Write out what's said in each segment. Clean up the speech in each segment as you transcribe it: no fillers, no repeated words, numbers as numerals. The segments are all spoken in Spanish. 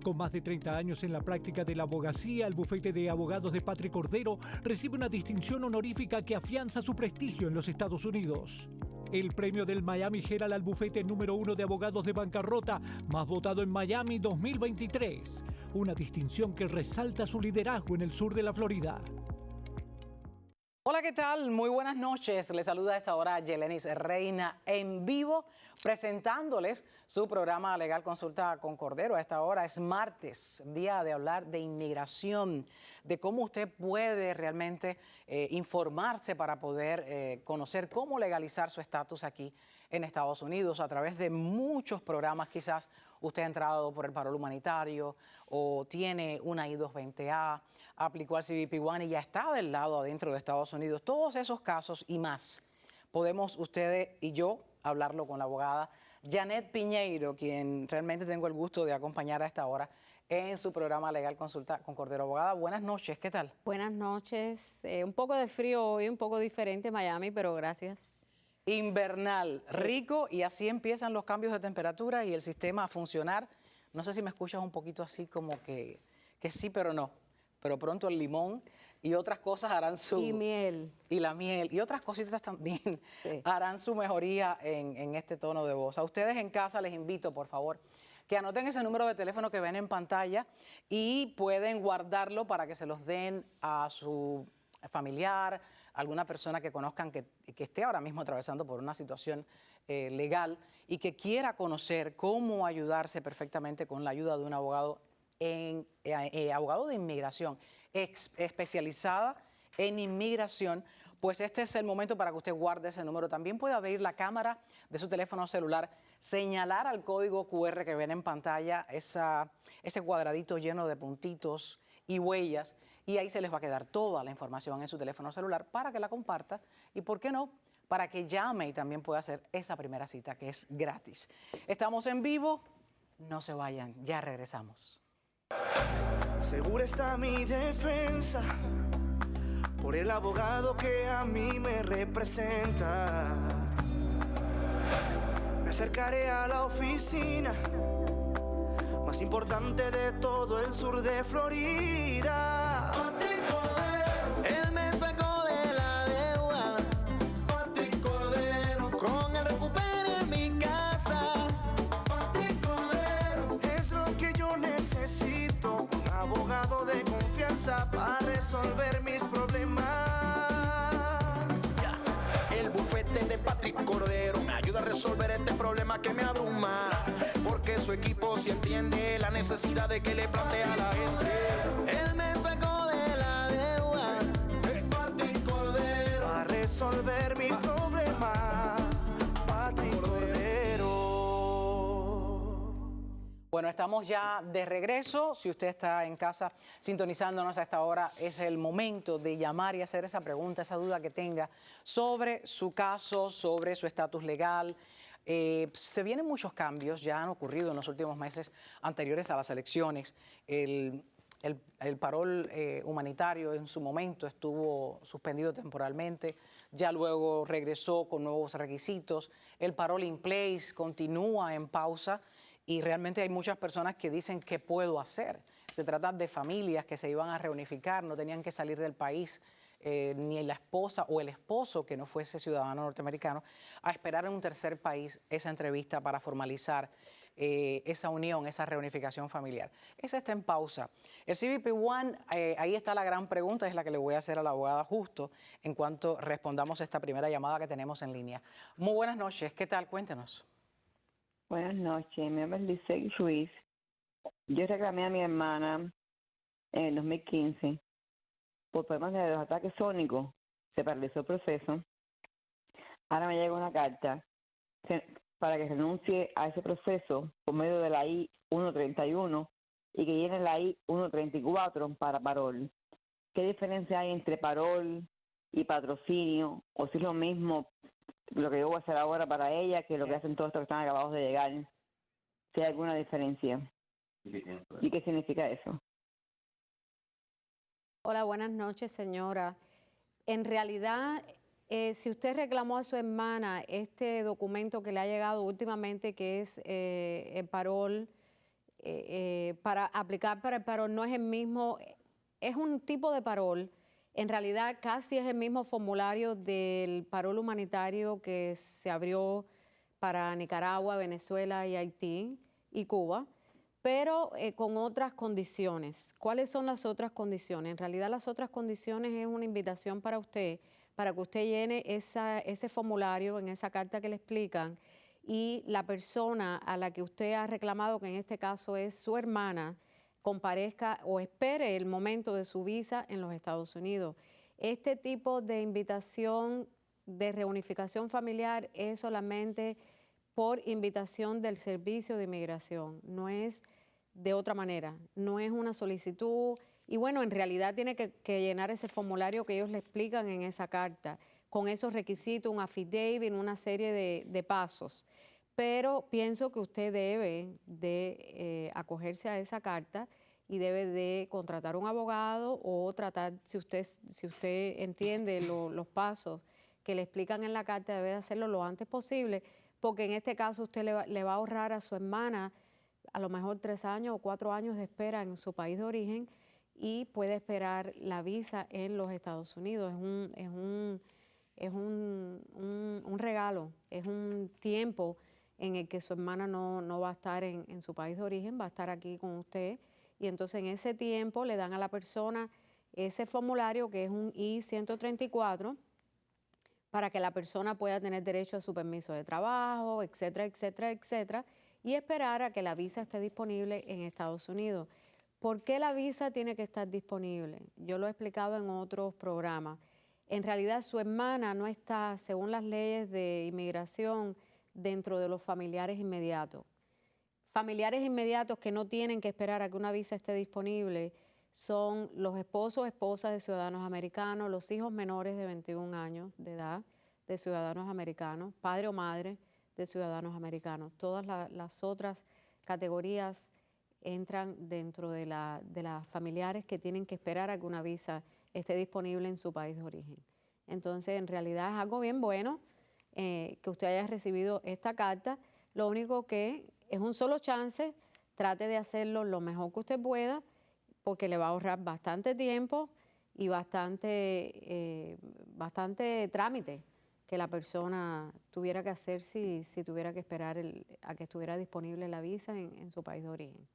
Con más de 30 años en la práctica de la abogacía, el bufete de abogados de Patrick Cordero recibe una distinción honorífica que afianza su prestigio en los Estados Unidos. El premio del Miami Herald al bufete número 1 de abogados de bancarrota más votado en Miami 2023. Una distinción que resalta su liderazgo en el sur de la Florida. Hola, ¿qué tal? Muy buenas noches. Les saluda a esta hora Yelenis Reina en vivo, presentándoles su programa Legal Consulta con Cordero. A esta hora es martes, día de hablar de inmigración, de cómo usted puede realmente informarse para poder conocer cómo legalizar su estatus aquí en Estados Unidos a través de muchos programas. Quizás usted ha entrado por el parol humanitario o tiene una I-220A, aplicó al CBP One y ya está del lado adentro de Estados Unidos. Todos esos casos y más podemos ustedes y yo hablarlo con la abogada Janet Piñeiro, quien realmente tengo el gusto de acompañar a esta hora en su programa Legal Consulta con Cordero. Abogada, buenas noches, ¿qué tal? Buenas noches. Un poco de frío hoy, un poco diferente Miami, pero gracias. Invernal, sí. Rico, y así empiezan los cambios de temperatura y el sistema a funcionar. No sé si me escuchas un poquito así como que sí, pero no. Pero pronto el limón y otras cosas harán su... Y miel. Y la miel y otras cositas también harán su mejoría en este tono de voz. A ustedes en casa les invito, por favor, que anoten ese número de teléfono que ven en pantalla y pueden guardarlo para que se los den a su familiar, alguna persona que conozcan que esté ahora mismo atravesando por una situación legal y que quiera conocer cómo ayudarse perfectamente con la ayuda de un abogado abogado de inmigración, especializada en inmigración. Pues este es el momento para que usted guarde ese número. También puede abrir la cámara de su teléfono celular, señalar al código QR que ven en pantalla, ese cuadradito lleno de puntitos y huellas, y ahí se les va a quedar toda la información en su teléfono celular para que la comparta y, ¿por qué no?, para que llame y también pueda hacer esa primera cita que es gratis. Estamos en vivo, no se vayan, ya regresamos. Segura está mi defensa por el abogado que a mí me representa. Me acercaré a la oficina más importante de todo el sur de Florida. Patrick Cordero, él me sacó de la deuda. Patrick Cordero, con él recuperé mi casa. Patrick Cordero, es lo que yo necesito, un abogado de confianza para resolver mis problemas. El bufete de Patrick Cordero me ayuda a resolver este problema que me abruma, porque su equipo sí entiende la necesidad de que le plantea a la gente. Él me sacó de la deuda, Patrick Cordero, para resolver mi problema. Patrick Cordero. Bueno, estamos ya de regreso. Si usted está en casa sintonizándonos a esta hora, es el momento de llamar y hacer esa pregunta, esa duda que tenga sobre su caso, sobre su estatus legal. Se vienen muchos cambios, ya han ocurrido en los últimos meses anteriores a las elecciones. El parol humanitario en su momento estuvo suspendido temporalmente, ya luego regresó con nuevos requisitos. El parol in place continúa en pausa y realmente hay muchas personas que dicen ¿qué puedo hacer? Se trata de familias que se iban a reunificar, no tenían que salir del país. Ni la esposa o el esposo que no fuese ciudadano norteamericano, a esperar en un tercer país esa entrevista para formalizar esa unión, esa reunificación familiar. Esa está en pausa. El CBP One, ahí está la gran pregunta, es la que le voy a hacer a la abogada justo en cuanto respondamos esta primera llamada que tenemos en línea. Muy buenas noches, ¿qué tal? Cuéntenos. Buenas noches, mi nombre es Lisette Ruiz. Yo reclamé a mi hermana en el 2015 por problemas de los ataques sónicos. Se paralizó el proceso. Ahora me llega una carta para que renuncie a ese proceso por medio de la I-131 y que llene la I-134 para parol. ¿Qué diferencia hay entre parol y patrocinio? ¿O si es lo mismo lo que yo voy a hacer ahora para ella que lo que hacen todos estos que están acabados de llegar? Si hay alguna diferencia. ¿Y qué significa eso? Hola, buenas noches, señora. En realidad, si usted reclamó a su hermana este documento que le ha llegado últimamente, que es el parol para aplicar para el parol no es el mismo, es un tipo de parol. En realidad casi es el mismo formulario del parol humanitario que se abrió para Nicaragua, Venezuela y Haití y Cuba, pero con otras condiciones. ¿Cuáles son las otras condiciones? En realidad las otras condiciones es una invitación para usted, para que usted llene ese formulario en esa carta que le explican, y la persona a la que usted ha reclamado, que en este caso es su hermana, comparezca o espere el momento de su visa en los Estados Unidos. Este tipo de invitación de reunificación familiar es solamente por invitación del Servicio de Inmigración, no es de otra manera, no es una solicitud. Y bueno, en realidad tiene que llenar ese formulario que ellos le explican en esa carta, con esos requisitos, un affidavit, una serie de pasos. Pero pienso que usted debe de acogerse a esa carta y debe de contratar un abogado o tratar, si usted entiende los pasos que le explican en la carta, debe de hacerlo lo antes posible, porque en este caso usted le va a ahorrar a su hermana a lo mejor 3 años o 4 años de espera en su país de origen y puede esperar la visa en los Estados Unidos. Es un regalo, es un tiempo en el que su hermana no va a estar en su país de origen, va a estar aquí con usted. Y entonces en ese tiempo le dan a la persona ese formulario que es un I-134 para que la persona pueda tener derecho a su permiso de trabajo, etcétera, etcétera, etcétera, y esperar a que la visa esté disponible en Estados Unidos. ¿Por qué la visa tiene que estar disponible? Yo lo he explicado en otros programas. En realidad su hermana no está, según las leyes de inmigración, dentro de los familiares inmediatos. Familiares inmediatos que no tienen que esperar a que una visa esté disponible son los esposos o esposas de ciudadanos americanos, los hijos menores de 21 años de edad de ciudadanos americanos, padre o madre de ciudadanos americanos. Todas las otras categorías entran dentro de las familiares que tienen que esperar a que una visa esté disponible en su país de origen. Entonces, en realidad es algo bien bueno que usted haya recibido esta carta. Lo único que es un solo chance, trate de hacerlo lo mejor que usted pueda, porque le va a ahorrar bastante tiempo y bastante trámite que la persona tuviera que hacer si tuviera que esperar a que estuviera disponible la visa en su país de origen.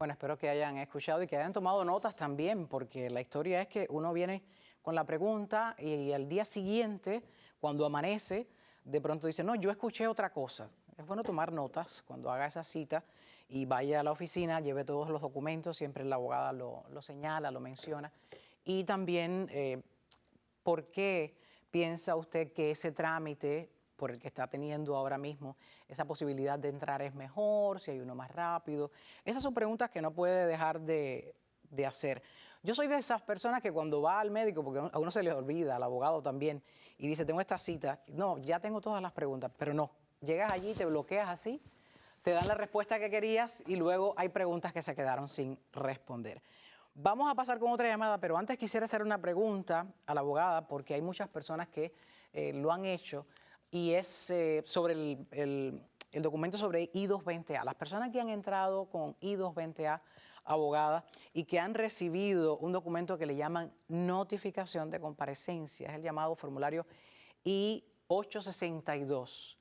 Bueno, espero que hayan escuchado y que hayan tomado notas también, porque la historia es que uno viene con la pregunta y al día siguiente, cuando amanece, de pronto dice, no, yo escuché otra cosa. Es bueno tomar notas cuando haga esa cita y vaya a la oficina, lleve todos los documentos, siempre la abogada lo señala, lo menciona. Y también, ¿por qué piensa usted que ese trámite por el que está teniendo ahora mismo, esa posibilidad de entrar es mejor, si hay uno más rápido? Esas son preguntas que no puede dejar de hacer. Yo soy de esas personas que cuando va al médico, porque a uno se le olvida, al abogado también, y dice, tengo esta cita, no, ya tengo todas las preguntas, pero no, llegas allí, te bloqueas así, te dan la respuesta que querías y luego hay preguntas que se quedaron sin responder. Vamos a pasar con otra llamada, pero antes quisiera hacer una pregunta a la abogada, porque hay muchas personas que lo han hecho, y es sobre el documento sobre I-220A. Las personas que han entrado con I-220A, abogada, y que han recibido un documento que le llaman notificación de comparecencia, es el llamado formulario I-862.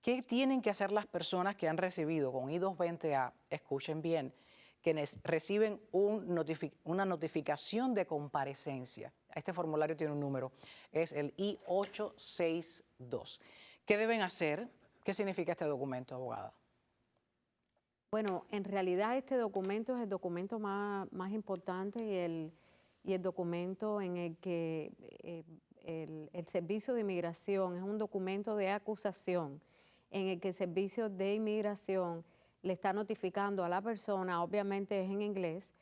¿Qué tienen que hacer las personas que han recibido con I-220A? Escuchen bien, que reciben una notificación de comparecencia. Este formulario tiene un número, es el I-862. ¿Qué deben hacer? ¿Qué significa este documento, abogada? Bueno, en realidad este documento es el documento más importante y el documento en el que el Servicio de Inmigración es un documento de acusación en el que el Servicio de Inmigración le está notificando a la persona, obviamente es en inglés.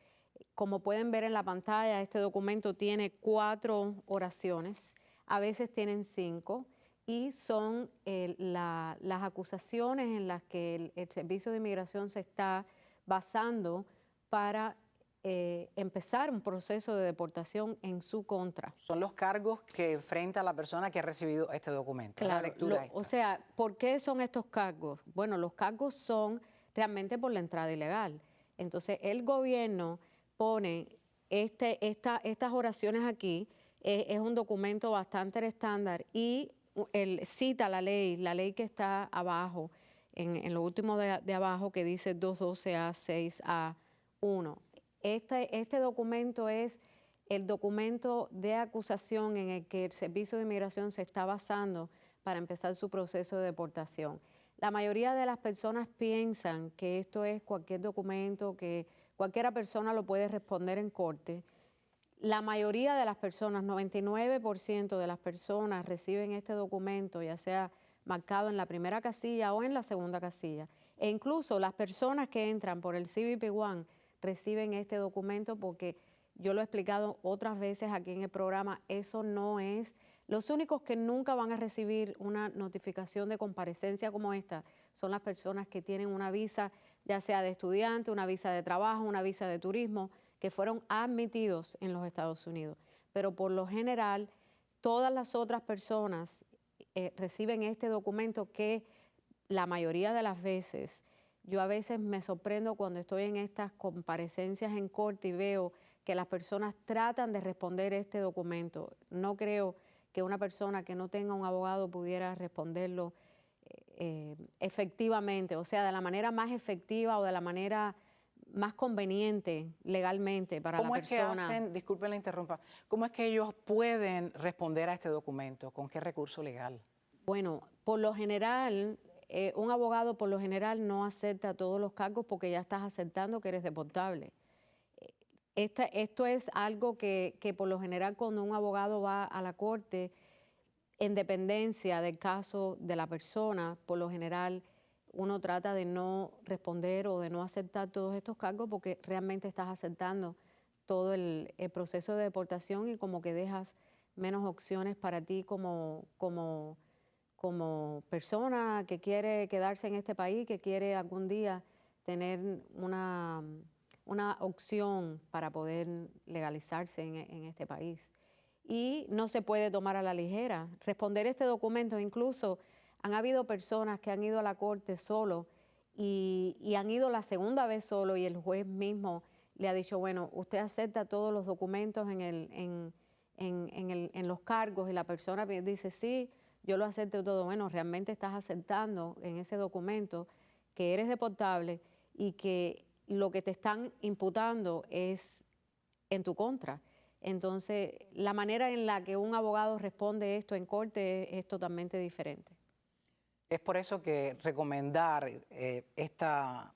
Como pueden ver en la pantalla, este documento tiene 4 oraciones, a veces tienen 5, y son las acusaciones en las que el Servicio de Inmigración se está basando para empezar un proceso de deportación en su contra. Son los cargos que enfrenta la persona que ha recibido este documento. Claro, o sea, ¿por qué son estos cargos? Bueno, los cargos son realmente por la entrada ilegal. Entonces, el gobierno pone estas oraciones aquí, es un documento bastante estándar y cita la ley que está abajo, en lo último de abajo, que dice 212A6A1. Este documento es el documento de acusación en el que el Servicio de Inmigración se está basando para empezar su proceso de deportación. La mayoría de las personas piensan que esto es cualquier documento que cualquiera persona lo puede responder en corte. La mayoría de las personas, 99% de las personas reciben este documento, ya sea marcado en la primera casilla o en la segunda casilla. E incluso las personas que entran por el CBP One reciben este documento porque yo lo he explicado otras veces aquí en el programa, eso no es. Los únicos que nunca van a recibir una notificación de comparecencia como esta son las personas que tienen una visa, ya sea de estudiante, una visa de trabajo, una visa de turismo, que fueron admitidos en los Estados Unidos. Pero por lo general, todas las otras personas reciben este documento que la mayoría de las veces, yo a veces me sorprendo cuando estoy en estas comparecencias en corte y veo que las personas tratan de responder este documento. No creo que una persona que no tenga un abogado pudiera responderlo efectivamente, o sea, de la manera más efectiva o de la manera más conveniente legalmente para la persona. ¿Cómo es que hacen, disculpen la interrumpa, cómo es que ellos pueden responder a este documento? ¿Con qué recurso legal? Bueno, por lo general, un abogado por lo general no acepta todos los cargos porque ya estás aceptando que eres deportable. Esto es algo que por lo general cuando un abogado va a la corte, en dependencia del caso de la persona, por lo general uno trata de no responder o de no aceptar todos estos cargos porque realmente estás aceptando todo el proceso de deportación y como que dejas menos opciones para ti como persona que quiere quedarse en este país, que quiere algún día tener una opción para poder legalizarse en este país. Y no se puede tomar a la ligera. Responder este documento, incluso han habido personas que han ido a la corte solo y han ido la segunda vez solo y el juez mismo le ha dicho, bueno, usted acepta todos los documentos en los cargos y la persona dice, sí, yo lo acepto todo. Bueno, realmente estás aceptando en ese documento que eres deportable y que lo que te están imputando es en tu contra. Entonces, la manera en la que un abogado responde esto en corte es totalmente diferente. Es por eso que recomendar esta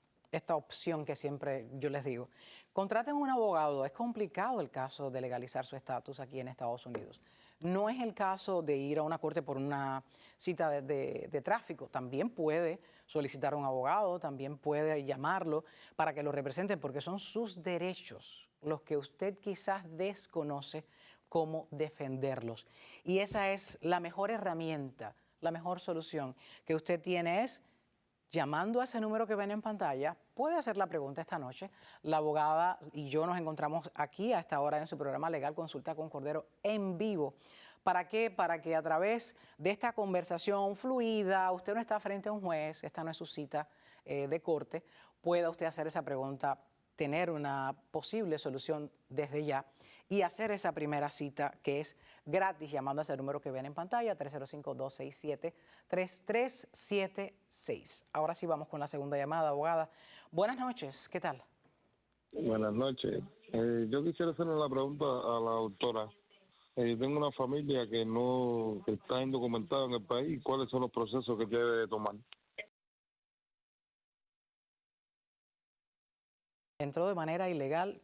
opción que siempre yo les digo. Contraten un abogado. Es complicado el caso de legalizar su estatus aquí en Estados Unidos. No es el caso de ir a una corte por una cita de tráfico. También puede solicitar un abogado, también puede llamarlo para que lo represente, porque son sus derechos los que usted quizás desconoce cómo defenderlos. Y esa es la mejor herramienta, la mejor solución que usted tiene es llamando a ese número que ven en pantalla. Puede hacer la pregunta esta noche. La abogada y yo nos encontramos aquí a esta hora en su programa Legal Consulta con Cordero en vivo. ¿Para qué? Para que a través de esta conversación fluida, usted no está frente a un juez, esta no es su cita de corte, pueda usted hacer esa pregunta, tener una posible solución desde ya y hacer esa primera cita que es gratis llamando a ese número que ven en pantalla, 305-267-3376. Ahora sí vamos con la segunda llamada, abogada. Buenas noches, ¿qué tal? Buenas noches. Yo quisiera hacerle una pregunta a la doctora. Tengo una familia que no está indocumentada en el país. ¿Cuáles son los procesos que debe tomar? Entró de manera ilegal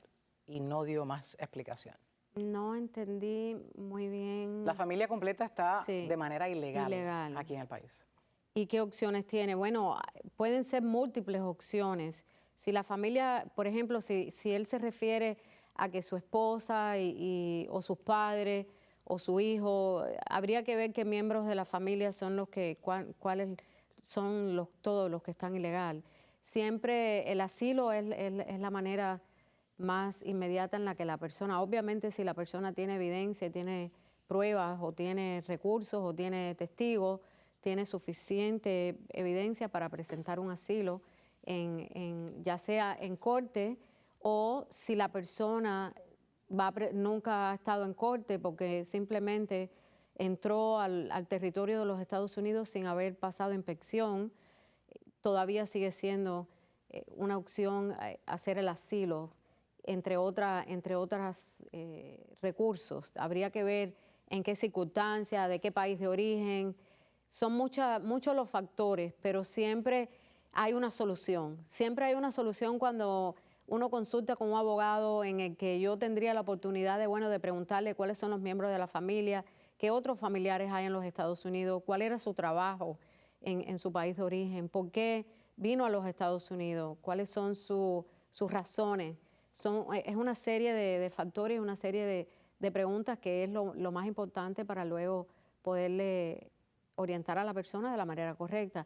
y no dio más explicación. No entendí muy bien. La familia completa está de manera ilegal aquí en el país. ¿Y qué opciones tiene? Bueno, pueden ser múltiples opciones. Si la familia, por ejemplo, si él se refiere a que su esposa o sus padres o su hijo, habría que ver qué miembros de la familia son los que, cuáles son todos los que están ilegal. Siempre el asilo es la manera más inmediata en la que la persona, obviamente si la persona tiene evidencia, tiene pruebas o tiene recursos o tiene testigos, tiene suficiente evidencia para presentar un asilo, ya sea en corte o si la persona nunca ha estado en corte porque simplemente entró al territorio de los Estados Unidos sin haber pasado inspección, todavía sigue siendo una opción hacer el asilo, entre otros recursos. Habría que ver en qué circunstancias, de qué país de origen. Son muchos los factores, pero siempre hay una solución. Siempre hay una solución cuando uno consulta con un abogado en el que yo tendría la oportunidad de preguntarle cuáles son los miembros de la familia, qué otros familiares hay en los Estados Unidos, cuál era su trabajo en su país de origen, por qué vino a los Estados Unidos, cuáles son sus razones. Es una serie de factores, una serie de preguntas que es lo más importante para luego poderle orientar a la persona de la manera correcta.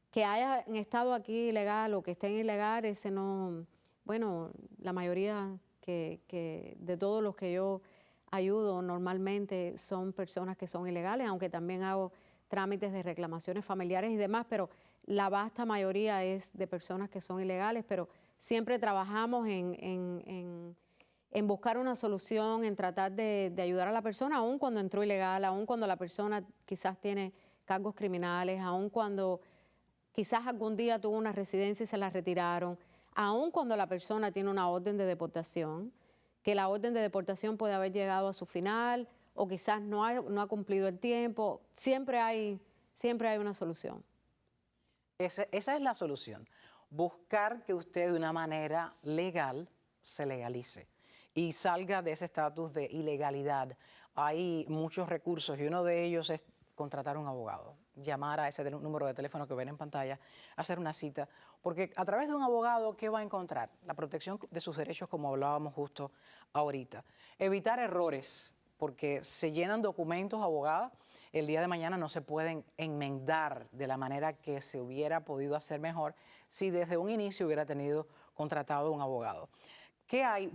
Que hayan estado aquí ilegal o que estén ilegal, ese no... Bueno, la mayoría de todos los que yo ayudo normalmente son personas que son ilegales, aunque también hago trámites de reclamaciones familiares y demás, pero la vasta mayoría es de personas que son ilegales, pero siempre trabajamos en buscar una solución, en tratar de ayudar a la persona, aun cuando entró ilegal, aun cuando la persona quizás tiene cargos criminales, aun cuando quizás algún día tuvo una residencia y se la retiraron, aun cuando la persona tiene una orden de deportación, que la orden de deportación puede haber llegado a su final o quizás no ha cumplido el tiempo, siempre hay una solución. Esa es la solución, buscar que usted de una manera legal se legalice y salga de ese estatus de ilegalidad. Hay muchos recursos y uno de ellos es contratar un abogado, llamar a ese número de teléfono que ven en pantalla, hacer una cita, porque a través de un abogado, ¿qué va a encontrar? La protección de sus derechos, como hablábamos justo ahorita. Evitar errores, porque se llenan documentos, abogada, el día de mañana no se pueden enmendar de la manera que se hubiera podido hacer mejor si desde un inicio hubiera contratado un abogado. ¿Qué hay?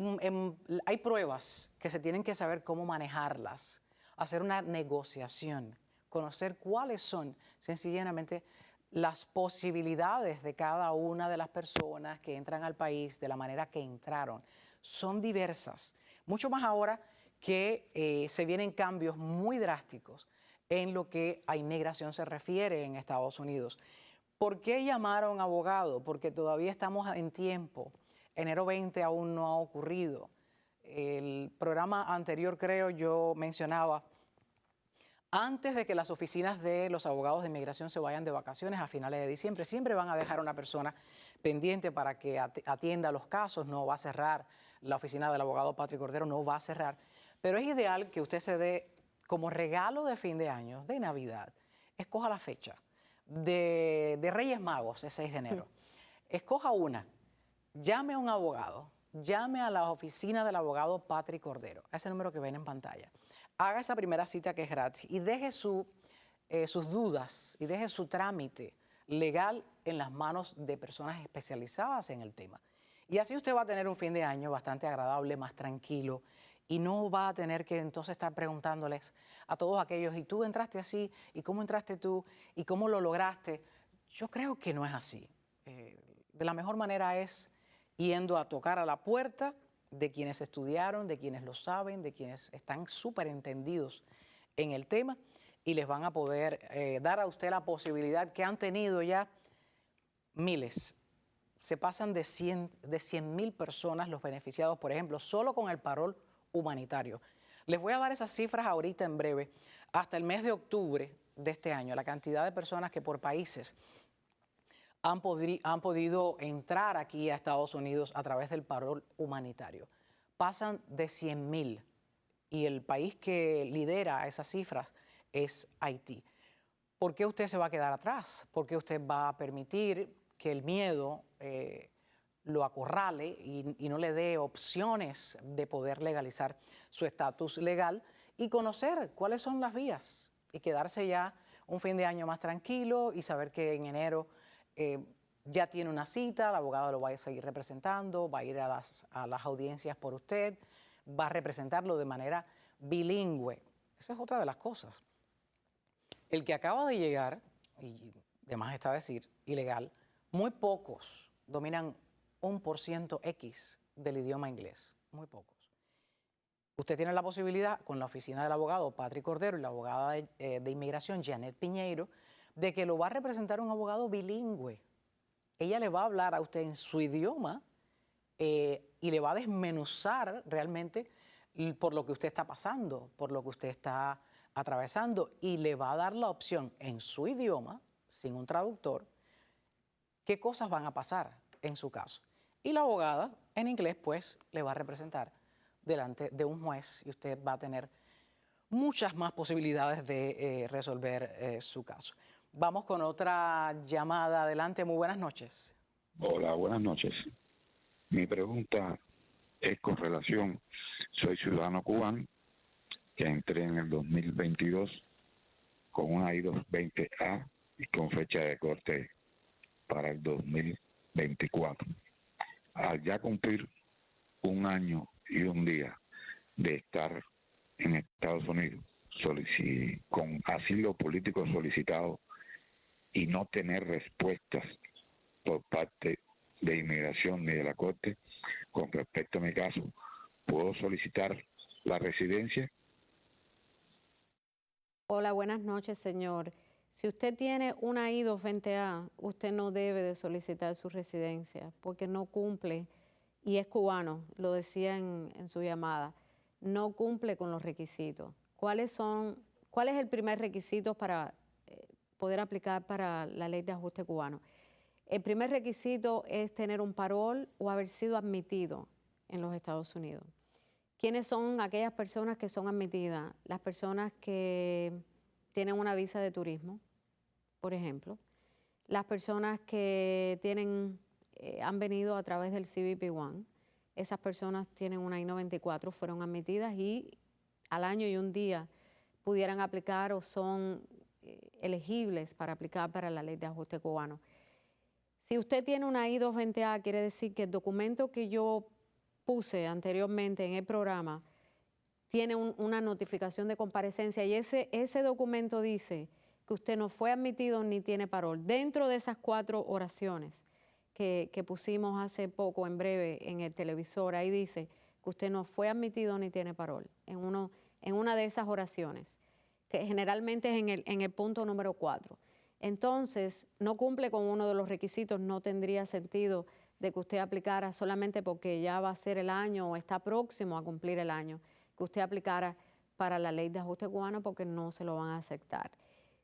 Hay pruebas que se tienen que saber cómo manejarlas, hacer una negociación, conocer cuáles son sencillamente las posibilidades de cada una de las personas que entran al país de la manera que entraron. Son diversas, mucho más ahora que se vienen cambios muy drásticos en lo que a inmigración se refiere en Estados Unidos. ¿Por qué llamar a un abogado? Porque todavía estamos en tiempo. Enero 20 aún no ha ocurrido. El programa anterior, creo, yo mencionaba, antes de que las oficinas de los abogados de inmigración se vayan de vacaciones a finales de diciembre, siempre van a dejar a una persona pendiente para que atienda los casos, no va a cerrar, la oficina del abogado Patrick Cordero no va a cerrar, pero es ideal que usted se dé como regalo de fin de año, de Navidad, escoja la fecha, de Reyes Magos, el 6 de enero, escoja una, llame a un abogado, llame a la oficina del abogado Patrick Cordero, a ese número que ven en pantalla. Haga esa primera cita que es gratis y deje sus dudas y deje su trámite legal en las manos de personas especializadas en el tema. Y así usted va a tener un fin de año bastante agradable, más tranquilo y no va a tener que entonces estar preguntándoles a todos aquellos, ¿y tú entraste así? ¿Y cómo entraste tú? ¿Y cómo lo lograste? Yo creo que no es así. De la mejor manera es yendo a tocar a la puerta de quienes estudiaron, de quienes lo saben, de quienes están súper entendidos en el tema y les van a poder dar a usted la posibilidad que han tenido ya miles. Se pasan de 100,000 personas los beneficiados, por ejemplo, solo con el parol humanitario. Les voy a dar esas cifras ahorita en breve. Hasta el mes de octubre de este año, la cantidad de personas que por países han podido entrar aquí a Estados Unidos a través del parol humanitario. Pasan de 100,000 y el país que lidera esas cifras es Haití. ¿Por qué usted se va a quedar atrás? ¿Por qué usted va a permitir que el miedo lo acorrale y no le dé opciones de poder legalizar su estatus legal y conocer cuáles son las vías y quedarse ya un fin de año más tranquilo y saber que en enero ya tiene una cita, el abogado lo va a seguir representando, va a ir a las audiencias por usted, va a representarlo de manera bilingüe. Esa es otra de las cosas. El que acaba de llegar, y de más está decir, ilegal, muy pocos dominan 1% X del idioma inglés, muy pocos. Usted tiene la posibilidad, con la oficina del abogado Patrick Cordero y la abogada de inmigración Janet Piñeiro, de que lo va a representar un abogado bilingüe. Ella le va a hablar a usted en su idioma y le va a desmenuzar realmente por lo que usted está pasando, por lo que usted está atravesando, y le va a dar la opción en su idioma, sin un traductor, qué cosas van a pasar en su caso. Y la abogada, en inglés, pues, le va a representar delante de un juez y usted va a tener muchas más posibilidades de resolver su caso. Vamos con otra llamada. Adelante, muy buenas noches. Hola, buenas noches. Mi pregunta es con relación, soy ciudadano cubano, que entré en el 2022 con una I-220A y con fecha de corte para el 2024. Al ya cumplir un año y un día de estar en Estados Unidos con asilo político solicitado y no tener respuestas por parte de inmigración ni de la corte con respecto a mi caso, ¿puedo solicitar la residencia? Hola, buenas noches, señor. Si usted tiene una I-220A, usted no debe de solicitar su residencia porque no cumple, y es cubano, lo decía en su llamada, no cumple con los requisitos. ¿Cuál es el primer requisito para poder aplicar para la ley de ajuste cubano? El primer requisito es tener un parol o haber sido admitido en los Estados Unidos. ¿Quiénes son aquellas personas que son admitidas? Las personas que tienen una visa de turismo, por ejemplo. Las personas que han venido a través del CBP-1. Esas personas tienen una I-94, fueron admitidas y al año y un día pudieran aplicar o son elegibles para aplicar para la ley de ajuste cubano. Si usted tiene una I-220A, quiere decir que el documento que yo puse anteriormente en el programa tiene una notificación de comparecencia y ese documento dice que usted no fue admitido ni tiene parol. Dentro de esas 4 oraciones que pusimos hace poco, en breve, en el televisor, ahí dice que usted no fue admitido ni tiene parol, en una de esas oraciones, que generalmente es en el punto número 4. Entonces, no cumple con uno de los requisitos, no tendría sentido de que usted aplicara solamente porque ya va a ser el año o está próximo a cumplir el año, que usted aplicara para la ley de ajuste cubano porque no se lo van a aceptar.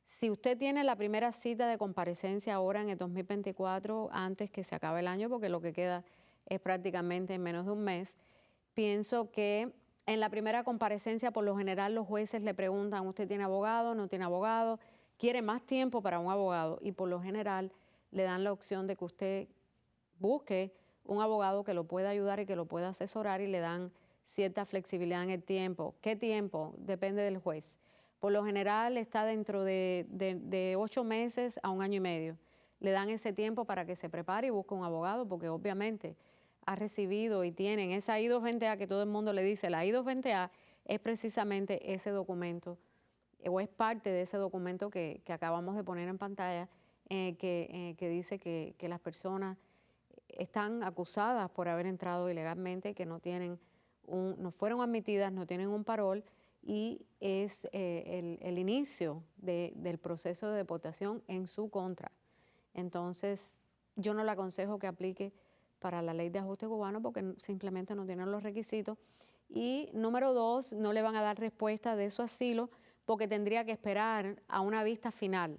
Si usted tiene la primera cita de comparecencia ahora en el 2024, antes que se acabe el año, porque lo que queda es prácticamente en menos de un mes, pienso que en la primera comparecencia, por lo general, los jueces le preguntan, ¿usted tiene abogado? ¿No tiene abogado? ¿Quiere más tiempo para un abogado? Y por lo general le dan la opción de que usted busque un abogado que lo pueda ayudar y que lo pueda asesorar y le dan cierta flexibilidad en el tiempo. ¿Qué tiempo? Depende del juez. Por lo general está dentro de 8 meses a 1 año y medio. Le dan ese tiempo para que se prepare y busque un abogado porque obviamente ha recibido y tienen esa I-220A que todo el mundo le dice. La I-220A es precisamente ese documento o es parte de ese documento que acabamos de poner en pantalla que dice que las personas están acusadas por haber entrado ilegalmente, que no fueron admitidas, no tienen un parol y es el inicio del proceso de deportación en su contra. Entonces, yo no le aconsejo que aplique para la ley de ajuste cubano porque simplemente no tienen los requisitos. Y número 2, no le van a dar respuesta de su asilo porque tendría que esperar a una vista final.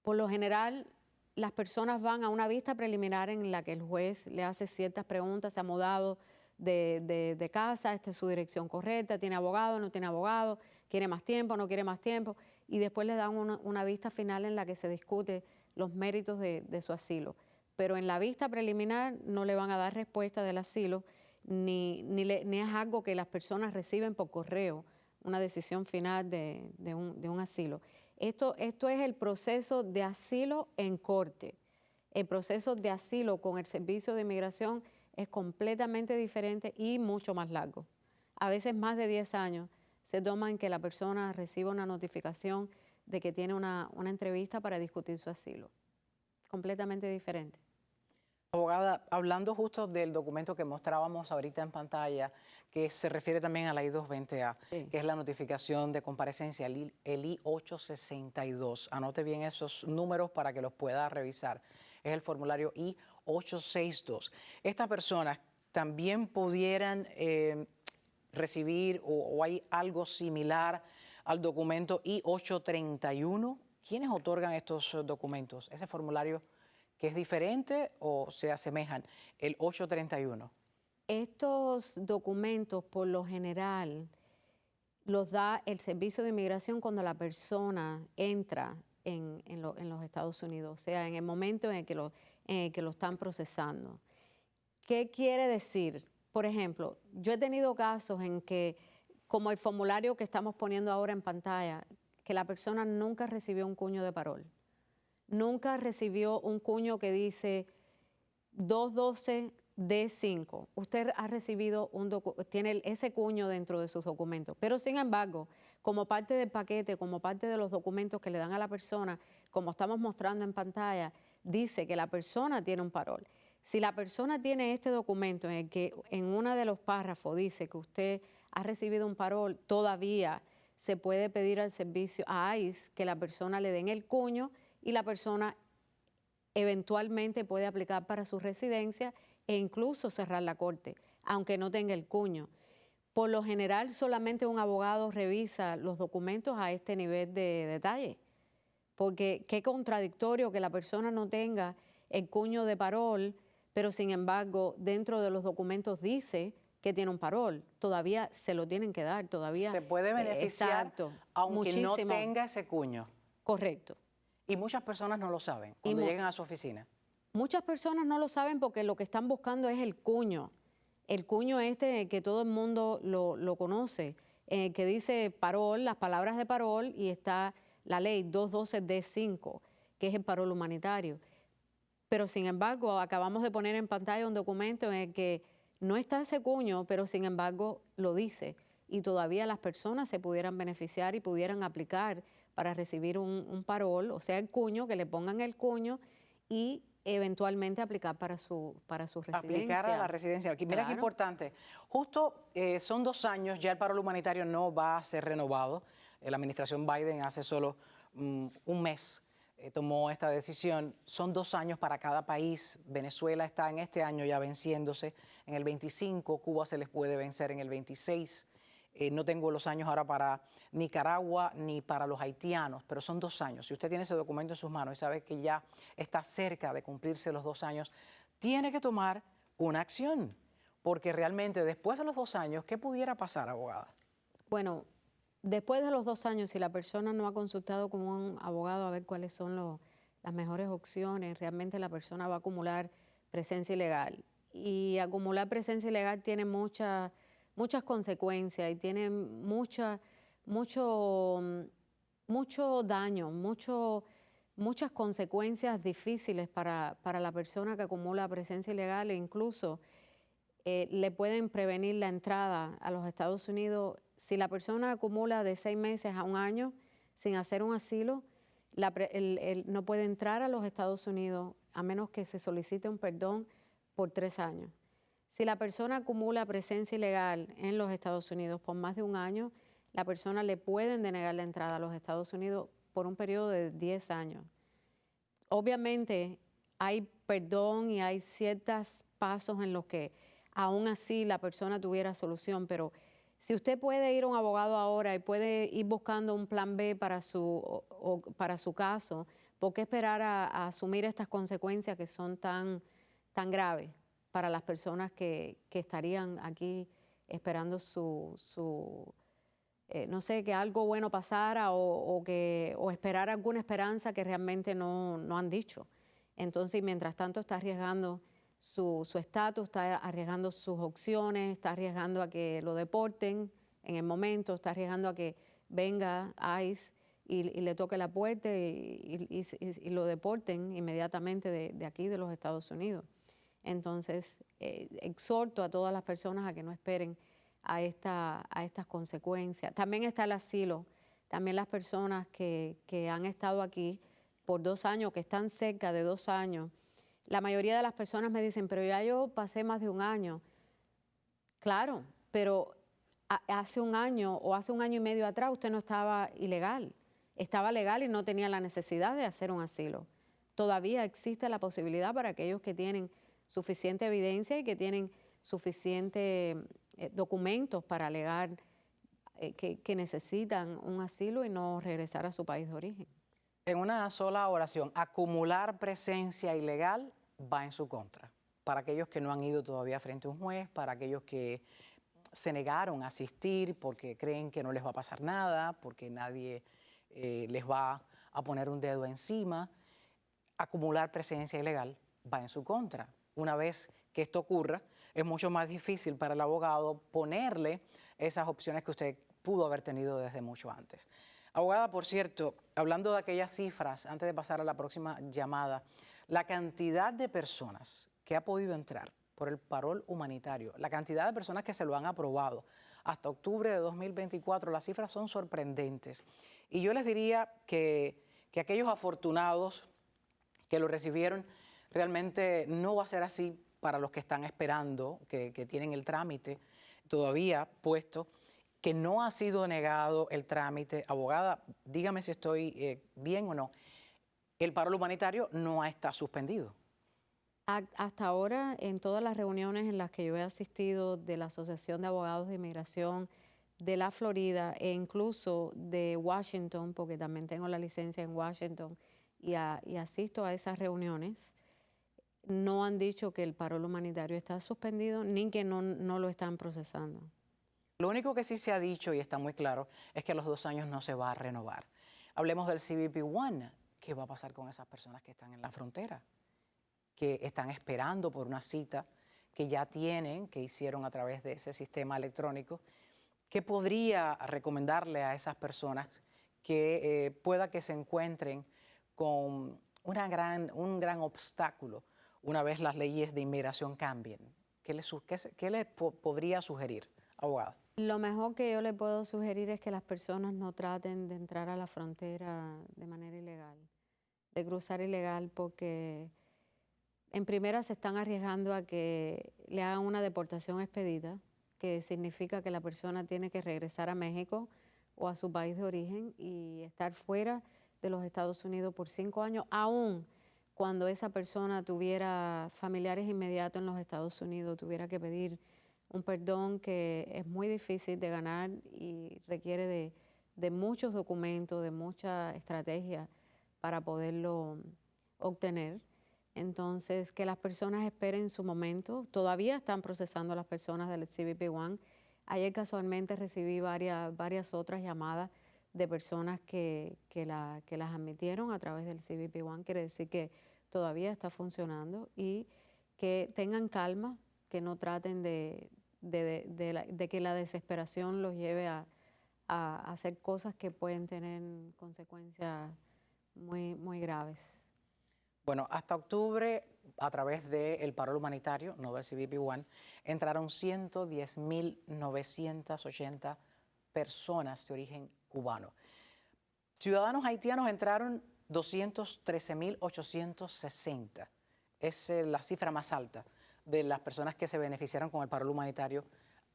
Por lo general, las personas van a una vista preliminar en la que el juez le hace ciertas preguntas, se ha mudado de casa, esta es su dirección correcta, tiene abogado, no tiene abogado, quiere más tiempo, no quiere más tiempo, y después le dan una vista final en la que se discute los méritos de su asilo. Pero en la vista preliminar no le van a dar respuesta del asilo, ni es algo que las personas reciben por correo, una decisión final de un asilo. Esto es el proceso de asilo en corte. El proceso de asilo con el Servicio de Inmigración es completamente diferente y mucho más largo. A veces más de 10 años se toma en que la persona reciba una notificación de que tiene una entrevista para discutir su asilo. Completamente diferente. Abogada, hablando justo del documento que mostrábamos ahorita en pantalla, que se refiere también a la I-220A, Sí. que es la notificación de comparecencia, el I-862. Anote bien esos números para que los pueda revisar. Es el formulario I-862. Estas personas también pudieran recibir o hay algo similar al documento I-831. ¿Quiénes otorgan estos documentos? Ese formulario que es diferente o se asemejan, el 831. Estos documentos, por lo general, los da el Servicio de Inmigración cuando la persona entra en los Estados Unidos, o sea, en el momento en el que lo están procesando. ¿Qué quiere decir? Por ejemplo, yo he tenido casos en que, como el formulario que estamos poniendo ahora en pantalla, que la persona nunca recibió un cuño de parol. Nunca recibió un cuño que dice 212D5. Usted ha recibido tiene ese cuño dentro de sus documentos. Pero sin embargo, como parte del paquete, como parte de los documentos que le dan a la persona, como estamos mostrando en pantalla, dice que la persona tiene un parol. Si la persona tiene este documento en el que en uno de los párrafos dice que usted ha recibido un parol, todavía se puede pedir al servicio, a ICE, que la persona le den el cuño y la persona eventualmente puede aplicar para su residencia e incluso cerrar la corte, aunque no tenga el cuño. Por lo general, solamente un abogado revisa los documentos a este nivel de detalle, porque qué contradictorio que la persona no tenga el cuño de parol, pero sin embargo, dentro de los documentos dice que tiene un parol. Todavía se lo tienen que dar, todavía. Se puede beneficiar, exacto, aunque no muchísimo. tenga ese cuño. Correcto. Y muchas personas no lo saben cuando llegan a su oficina. Muchas personas no lo saben porque lo que están buscando es el cuño. El cuño este que todo el mundo lo conoce, que dice parol, las palabras de parol, y está la ley 212D5, que es el parol humanitario. Pero sin embargo, acabamos de poner en pantalla un documento en el que no está ese cuño, pero sin embargo lo dice. Y todavía las personas se pudieran beneficiar y pudieran aplicar para recibir un parol, o sea, el cuño, que le pongan el cuño y eventualmente aplicar para su residencia. Aplicar a la residencia. Aquí, mira qué importante. Justo son 2 años, ya el parol humanitario no va a ser renovado. La administración Biden hace solo un mes tomó esta decisión. Son 2 años para cada país. Venezuela está en este año ya venciéndose en el 25, Cuba se les puede vencer en el 26. No tengo los años ahora para Nicaragua ni para los haitianos, pero son 2 años. Si usted tiene ese documento en sus manos y sabe que ya está cerca de cumplirse los 2 años, tiene que tomar una acción, porque realmente después de los 2 años, ¿qué pudiera pasar, abogada? Bueno, después de los 2 años, si la persona no ha consultado con un abogado a ver cuáles son las mejores opciones, realmente la persona va a acumular presencia ilegal. Y acumular presencia ilegal tiene muchas consecuencias y tiene mucho daño, muchas consecuencias difíciles para la persona que acumula presencia ilegal, e incluso le pueden prevenir la entrada a los Estados Unidos. Si la persona acumula de 6 meses a 1 año sin hacer un asilo, no puede entrar a los Estados Unidos a menos que se solicite un perdón por 3 años. Si la persona acumula presencia ilegal en los Estados Unidos por más de 1 año, la persona le pueden denegar la entrada a los Estados Unidos por un periodo de 10 años. Obviamente hay perdón y hay ciertos pasos en los que aún así la persona tuviera solución, pero si usted puede ir a un abogado ahora y puede ir buscando un plan B para su caso, ¿por qué esperar a asumir estas consecuencias que son tan graves para las personas que estarían aquí esperando no sé, que algo bueno pasara o esperar alguna esperanza que realmente no han dicho? Entonces, mientras tanto está arriesgando su estatus, está arriesgando sus opciones, está arriesgando a que lo deporten en el momento, está arriesgando a que venga ICE y le toque la puerta y lo deporten inmediatamente de aquí, de los Estados Unidos. Entonces, exhorto a todas las personas a que no esperen a estas consecuencias. También está el asilo, también las personas que han estado aquí por 2 años, que están cerca de 2 años, La mayoría de las personas me dicen, pero ya yo pasé más de un año. Claro, pero hace un año o hace un año y medio atrás usted no estaba ilegal. Estaba legal y no tenía la necesidad de hacer un asilo. Todavía existe la posibilidad para aquellos que tienen suficiente evidencia y que tienen suficientes documentos para alegar que necesitan un asilo y no regresar a su país de origen. En una sola oración, acumular presencia ilegal va en su contra. Para aquellos que no han ido todavía frente a un juez, para aquellos que se negaron a asistir porque creen que no les va a pasar nada, porque nadie les va a poner un dedo encima, acumular presencia ilegal va en su contra. Una vez que esto ocurra, es mucho más difícil para el abogado ponerle esas opciones que usted pudo haber tenido desde mucho antes. Abogada, por cierto, hablando de aquellas cifras, antes de pasar a la próxima llamada, la cantidad de personas que ha podido entrar por el parol humanitario, la cantidad de personas que se lo han aprobado hasta octubre de 2024, las cifras son sorprendentes. Y yo les diría que aquellos afortunados que lo recibieron, realmente no va a ser así para los que están esperando, que tienen el trámite todavía puesto, que no ha sido negado el trámite. Abogada, dígame si estoy bien o no. El parol humanitario no está suspendido. Hasta ahora, en todas las reuniones en las que yo he asistido de la Asociación de Abogados de Inmigración de la Florida e incluso de Washington, porque también tengo la licencia en Washington y asisto a esas reuniones, no han dicho que el parol humanitario está suspendido ni que no lo están procesando. Lo único que sí se ha dicho y está muy claro es que a los 2 años no se va a renovar. Hablemos del CBP-1. ¿Qué va a pasar con esas personas que están en la frontera? Que están esperando por una cita que ya tienen, que hicieron a través de ese sistema electrónico. ¿Qué podría recomendarle a esas personas que pueda que se encuentren con un gran obstáculo una vez las leyes de inmigración cambien? ¿Qué les podría sugerir, abogada? Lo mejor que yo le puedo sugerir es que las personas no traten de entrar a la frontera de manera ilegal, de cruzar ilegal, porque en primera se están arriesgando a que le hagan una deportación expedita, que significa que la persona tiene que regresar a México o a su país de origen y estar fuera de los Estados Unidos por 5 años, aún cuando esa persona tuviera familiares inmediatos en los Estados Unidos, tuviera que pedir un perdón que es muy difícil de ganar y requiere de muchos documentos, de mucha estrategia para poderlo obtener. Entonces, que las personas esperen su momento. Todavía están procesando a las personas del CBP-1. Ayer casualmente recibí varias otras llamadas de personas que las admitieron a través del CBP-1. Quiere decir que todavía está funcionando y que tengan calma, que no traten de que la desesperación los lleve a hacer cosas que pueden tener consecuencias muy, muy graves. Bueno, hasta octubre, a través del parol humanitario, no del CBP-1, entraron 110.980 personas de origen cubano. Ciudadanos haitianos entraron 213.860. Es la cifra más alta de las personas que se beneficiaron con el parol humanitario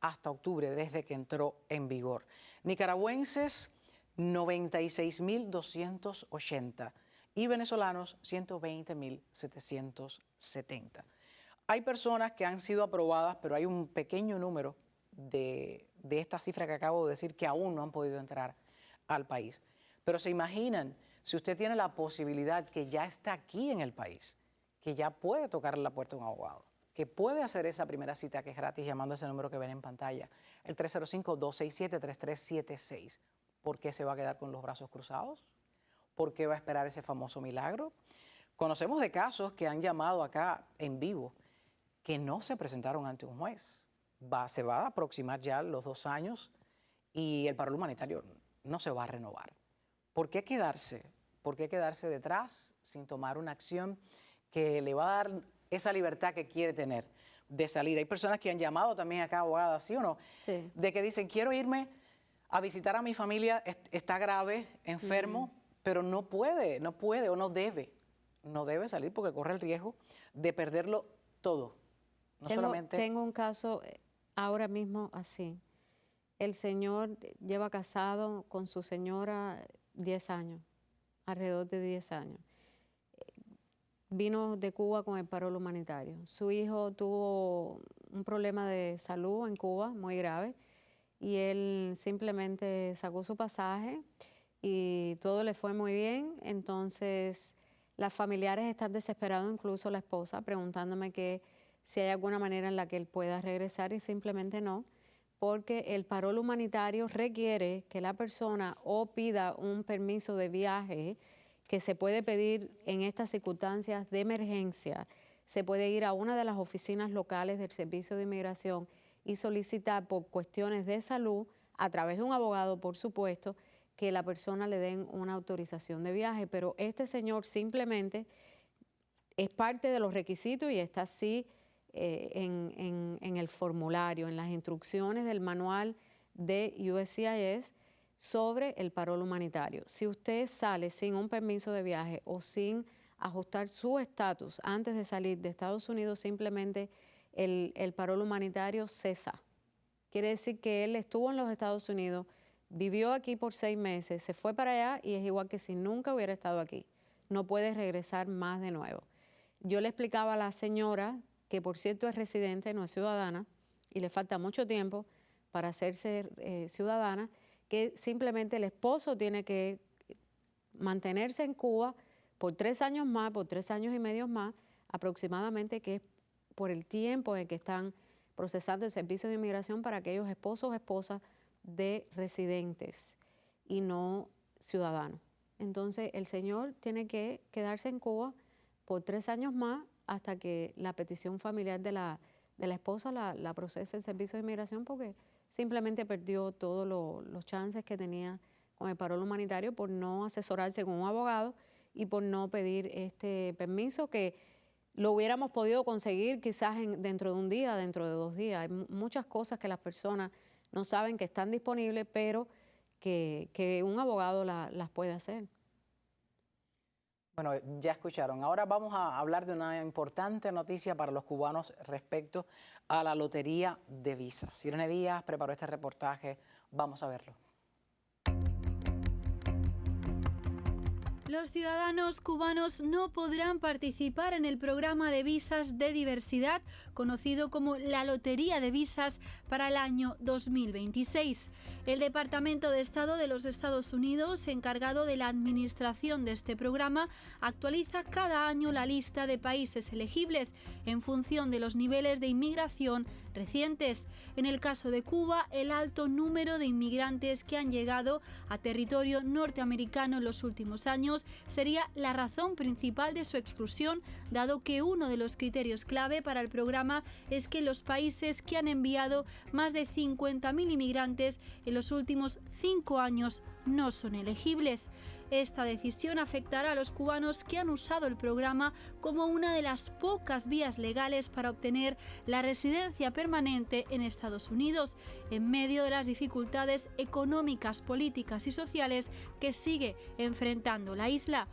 hasta octubre, desde que entró en vigor. Nicaragüenses, 96.280 y venezolanos, 120.770. Hay personas que han sido aprobadas, pero hay un pequeño número de esta cifra que acabo de decir que aún no han podido entrar al país. Pero se imaginan, si usted tiene la posibilidad que ya está aquí en el país, que ya puede tocarle la puerta a un abogado, que puede hacer esa primera cita que es gratis llamando a ese número que ven en pantalla, el 305-267-3376. ¿Por qué se va a quedar con los brazos cruzados? ¿Por qué va a esperar ese famoso milagro? Conocemos de casos que han llamado acá en vivo que no se presentaron ante un juez. Se va a aproximar ya los 2 años y el parol humanitario no se va a renovar. ¿Por qué quedarse? ¿Por qué quedarse detrás sin tomar una acción que le va a dar esa libertad que quiere tener de salir? Hay personas que han llamado también acá, abogada, ¿sí o no? Sí. De que dicen, quiero irme a visitar a mi familia, está grave, enfermo, pero no puede o no debe no debe salir porque corre el riesgo de perderlo todo. Tengo un caso ahora mismo así. El señor lleva casado con su señora 10 años, alrededor de 10 años. Vino de Cuba con el parol humanitario. Su hijo tuvo un problema de salud en Cuba muy grave y él simplemente sacó su pasaje y todo le fue muy bien. Entonces, las familiares están desesperados, incluso la esposa, preguntándome que si hay alguna manera en la que él pueda regresar y simplemente no, porque el parol humanitario requiere que la persona o pida un permiso de viaje que se puede pedir en estas circunstancias de emergencia. Se puede ir a una de las oficinas locales del Servicio de Inmigración y solicitar por cuestiones de salud, a través de un abogado, por supuesto, que la persona le den una autorización de viaje. Pero este señor simplemente es parte de los requisitos y está así en el formulario, en las instrucciones del manual de USCIS sobre el parol humanitario. Si usted sale sin un permiso de viaje o sin ajustar su estatus antes de salir de Estados Unidos, simplemente el parol humanitario cesa. Quiere decir que él estuvo en los Estados Unidos, vivió aquí por 6 meses, se fue para allá y es igual que si nunca hubiera estado aquí. No puede regresar más de nuevo. Yo le explicaba a la señora, que por cierto es residente, no es ciudadana, y le falta mucho tiempo para hacerse ciudadana, que simplemente el esposo tiene que mantenerse en Cuba por 3 años más, por 3 años y medio más, aproximadamente, que es por el tiempo en que están procesando el servicio de inmigración para aquellos esposos o esposas de residentes y no ciudadanos. Entonces, el señor tiene que quedarse en Cuba por 3 años más hasta que la petición familiar de la esposa la procese el servicio de inmigración, porque simplemente perdió todos los chances que tenía con el parol humanitario por no asesorarse con un abogado y por no pedir este permiso, que lo hubiéramos podido conseguir quizás dentro de un día, dentro de 2 días. Hay muchas cosas que las personas no saben que están disponibles, pero que un abogado las puede hacer. Bueno, ya escucharon. Ahora vamos a hablar de una importante noticia para los cubanos respecto a la lotería de visas. Irene Díaz preparó este reportaje. Vamos a verlo. Los ciudadanos cubanos no podrán participar en el programa de visas de diversidad, conocido como la Lotería de Visas, para el año 2026. El Departamento de Estado de los Estados Unidos, encargado de la administración de este programa, actualiza cada año la lista de países elegibles en función de los niveles de inmigración recientes. En el caso de Cuba, el alto número de inmigrantes que han llegado a territorio norteamericano en los últimos años sería la razón principal de su exclusión, dado que uno de los criterios clave para el programa es que los países que han enviado más de 50.000 inmigrantes en los últimos 5 años no son elegibles. Esta decisión afectará a los cubanos que han usado el programa como una de las pocas vías legales para obtener la residencia permanente en Estados Unidos, en medio de las dificultades económicas, políticas y sociales que sigue enfrentando la isla.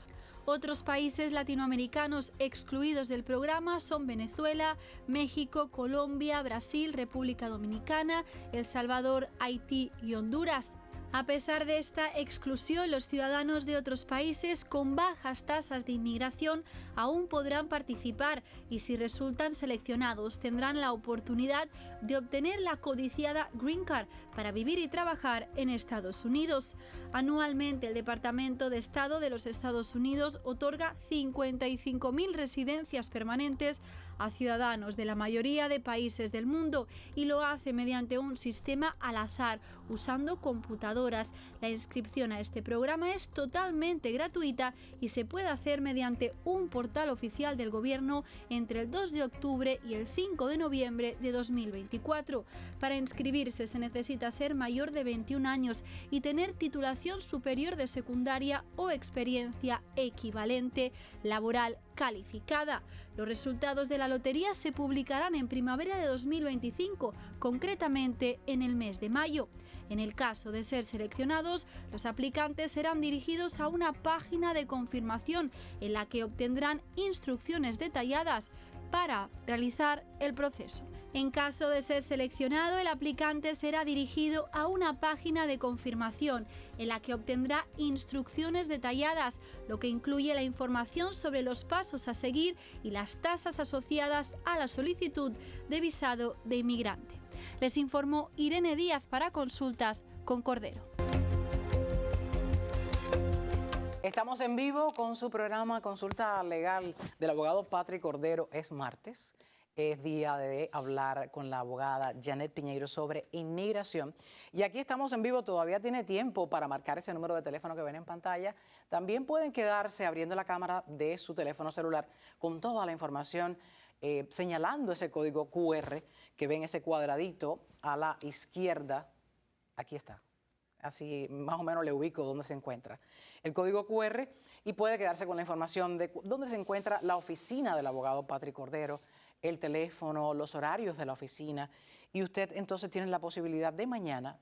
Otros países latinoamericanos excluidos del programa son Venezuela, México, Colombia, Brasil, República Dominicana, El Salvador, Haití y Honduras. A pesar de esta exclusión, los ciudadanos de otros países con bajas tasas de inmigración aún podrán participar y, si resultan seleccionados, tendrán la oportunidad de obtener la codiciada Green Card para vivir y trabajar en Estados Unidos. Anualmente, el Departamento de Estado de los Estados Unidos otorga 55.000 residencias permanentes a ciudadanos de la mayoría de países del mundo, y lo hace mediante un sistema al azar, usando computadoras. La inscripción a este programa es totalmente gratuita y se puede hacer mediante un portal oficial del gobierno entre el 2 de octubre y el 5 de noviembre de 2024. Para inscribirse se necesita ser mayor de 21 años y tener titulación superior de secundaria o experiencia equivalente laboral calificada. Los resultados de la lotería se publicarán en primavera de 2025, concretamente en el mes de mayo. En el caso de ser seleccionados, los aplicantes serán dirigidos a una página de confirmación en la que obtendrán instrucciones detalladas para realizar el proceso. En caso de ser seleccionado, el aplicante será dirigido a una página de confirmación en la que obtendrá instrucciones detalladas, lo que incluye la información sobre los pasos a seguir y las tasas asociadas a la solicitud de visado de inmigrante. Les informó Irene Díaz para Consultas con Cordero. Estamos en vivo con su programa Consulta Legal del abogado Patrick Cordero. Es martes, es día de hablar con la abogada Janet Piñeiro sobre inmigración. Y aquí estamos en vivo, todavía tiene tiempo para marcar ese número de teléfono que ven en pantalla. También pueden quedarse abriendo la cámara de su teléfono celular con toda la información, señalando ese código QR que ven ese cuadradito a la izquierda. Aquí está. Así más o menos le ubico dónde se encuentra el código QR y puede quedarse con la información de dónde se encuentra la oficina del abogado Patrick Cordero, el teléfono, los horarios de la oficina, y usted entonces tiene la posibilidad de mañana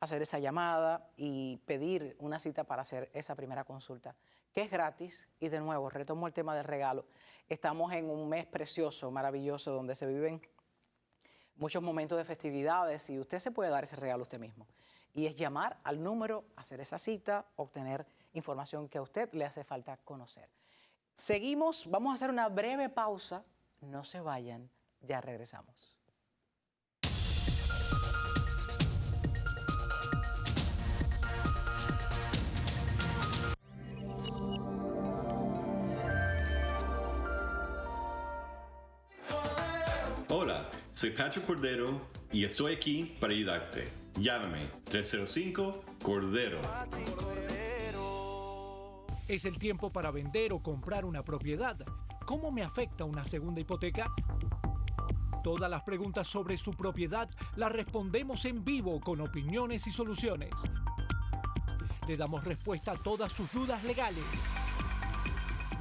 hacer esa llamada y pedir una cita para hacer esa primera consulta, que es gratis. Y de nuevo, retomo el tema del regalo. Estamos en un mes precioso, maravilloso, donde se viven muchos momentos de festividades y usted se puede dar ese regalo usted mismo. Y es llamar al número, hacer esa cita, obtener información que a usted le hace falta conocer. Seguimos, vamos a hacer una breve pausa. No se vayan, ya regresamos. Hola, soy Patrick Cordero y estoy aquí para ayudarte. Llámame 305-CORDERO. Es el tiempo para vender o comprar una propiedad. ¿Cómo me afecta una segunda hipoteca? Todas las preguntas sobre su propiedad las respondemos en vivo con opiniones y soluciones. Le damos respuesta a todas sus dudas legales.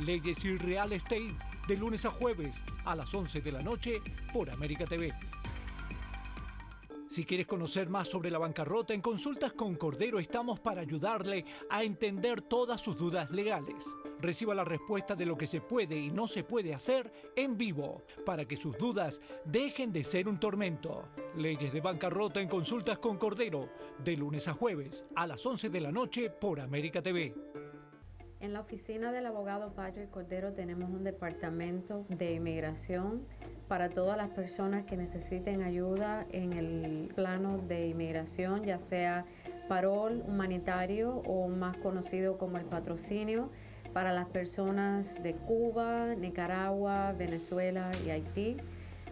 Leyes y Real Estate, de lunes a jueves a las 11 de la noche por América TV. Si quieres conocer más sobre la bancarrota, en Consultas con Cordero estamos para ayudarle a entender todas sus dudas legales. Reciba la respuesta de lo que se puede y no se puede hacer en vivo, para que sus dudas dejen de ser un tormento. Leyes de bancarrota en Consultas con Cordero, de lunes a jueves a las 11 de la noche por América TV. En la oficina del abogado Patrick Cordero tenemos un departamento de inmigración para todas las personas que necesiten ayuda en el plano de inmigración, ya sea parol humanitario o más conocido como el patrocinio, para las personas de Cuba, Nicaragua, Venezuela y Haití.